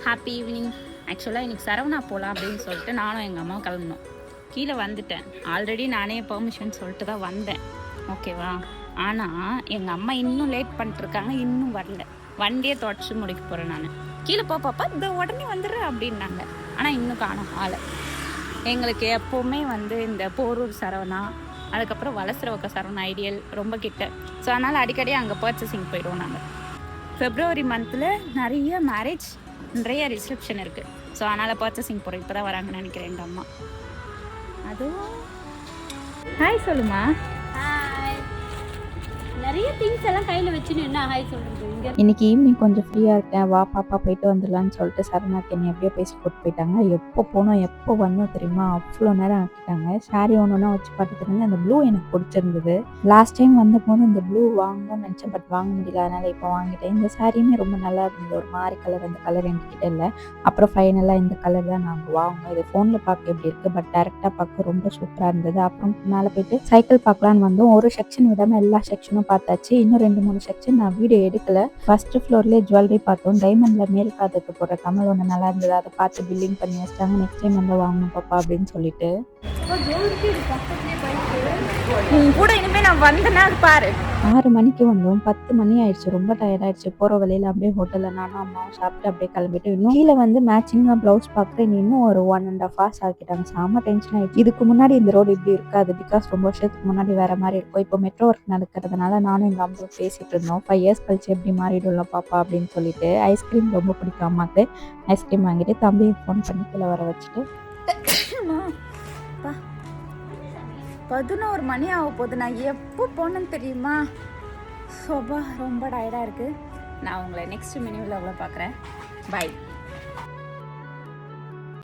Happy evening. ஆக்சுவலாக இன்றைக்கி சரவணா போகலாம் அப்படின்னு சொல்லிட்டு நானும் எங்கள் அம்மாவும் கிளம்பணும். கீழே வந்துட்டேன். ஆல்ரெடி நானே பெர்மிஷன் சொல்லிட்டு தான் வந்தேன், ஓகேவா. ஆனால் எங்கள் அம்மா இன்னும் லேட் பண்ணிட்டுருக்காங்க, இன்னும் வரல. வண்டியை தொடச்சி முடிக்க போகிறேன் நான். கீழே பாப்பா இந்த உடனே வந்துடுறேன் அப்படின்னாங்க. ஆனால் இன்னும் காணும் ஆளை. எங்களுக்கு எப்போவுமே இந்த போரூர் சரவணா, அதுக்கப்புறம் வலசரவக்க சரவணா ஐடியல் ரொம்ப கிட்ட. ஸோ அதனால் அடிக்கடி அங்கே பர்ச்சேசிங் போயிடுவோம் நாங்கள். ஃபெப்ரவரி மந்தில் நிறைய மேரேஜ், நிறைய ரிசப்ஷன் இருக்குது. ஸோ அதனால் பர்ச்சேசிங் போகிறோம். இப்போ தான் வராங்கன்னு நினைக்கிறேன் எங்கள் அம்மா. அதுவும் ஹாய் சொல்லுமா. நிறைய திங்ஸ் எல்லாம் கையில் வச்சுன்னு என்ன ஹாய் சொல்கிறது. இன்னைக்கு ஈவினிங் கொஞ்சம் ஃப்ரீயாக இருக்கேன், வா பாப்பா போயிட்டு வந்துடலான்னு சொல்லிட்டு சரவணாக்கு என்னை எப்படியோ பேசி கூட்டு போயிட்டாங்க. எப்போ போனோம் எப்போ வந்தோம் தெரியுமா, அவ்வளோ நேரம் ஆக்கிட்டாங்க. சாரி ஒன்று வச்சு பார்த்துட்டு அந்த ப்ளூ எனக்கு பிடிச்சிருந்தது. லாஸ்ட் டைம் வந்தபோது இந்த ப்ளூ வாங்கணும்னு நினச்சேன், பட் வாங்க முடியல. அதனால் இப்போ வாங்கிட்டேன். இந்த சாரியுமே ரொம்ப நல்லா இருந்தது, ஒரு மாதிரி கலர். அந்த கலர் என்கிட்ட இல்லை. அப்புறம் ஃபைனலாக இந்த கலர் தான் நாங்கள் வாங்கினோம். இது ஃபோனில் பார்க்க எப்படி இருக்குது, பட் டேரெக்டாக பார்க்க ரொம்ப சூப்பராக இருந்தது. அப்புறம் மேலே போயிட்டு சைக்கிள் பார்க்கலான்னு வந்தோம். ஒரு செக்ஷன் விடாமல் எல்லா செக்ஷனும் பார்த்தாச்சு. இன்னும் 2-3 செக்ஷன் நான் வீடியோ எடுக்கல. ஃபர்ஸ்ட் ஃப்ளோர்லேயே ஜுவல்லரி பார்த்தோம். டைமண்ட்ல மேல் காதுக்கு போடுற கமல் ஒன்று நல்லா இருந்தது, அதை பார்த்து பில்லிங் பண்ணி வச்சிட்டாங்க. நெக்ஸ்ட் டைம் வந்து வாங்கணும் பாப்பா அப்படின்னு சொல்லிட்டு. கூட இனிமேல் நான் வந்தேன்னா அது பாரு. 6 மணிக்கு வந்தோம், 10 மணி ஆயிடுச்சு. ரொம்ப டயர்டாயிடுச்சு. போகிற வழியில் அப்படியே ஹோட்டலில் நானும் அம்மாவும் சாப்பிட்டு அப்படியே கிளம்பிட்டு இன்னும் கீழே மேட்சிங்காக ப்ளவுஸ் பார்க்குறேன். இன்னும் ஒரு 1.5 hours ஆக்கிட்டாங்க. செம்ம டென்ஷன் ஆகிடுச்சு. இதுக்கு முன்னாடி இந்த ரோடு இப்படி இருக்காது, பிகாஸ் ரொம்ப வருஷத்துக்கு முன்னாடி வேறு மாதிரி இருக்கும். இப்போ மெட்ரோ ஒர்க் நடக்கிறதுனால நானும் எங்கள் அம்மாவும் பேசிகிட்டு இருந்தோம், 5 years கழிச்சு எப்படி மாறிடும்ல பாப்பா அப்படின்னு சொல்லிட்டு. ஐஸ்கிரீம் ரொம்ப பிடிக்கும் அம்மாவுக்கு. ஐஸ்கிரீம் வாங்கிட்டு தம்பியை ஃபோன் பண்ணி கீழே வர வச்சுட்டு 11 மணி ஆக போகுது. நான் எப்போ போனேன்னு தெரியுமா. சோபா ரொம்ப டயர்டாக இருக்குது. நான் உங்களை நெக்ஸ்ட் மினிவில் பார்க்குறேன். பை.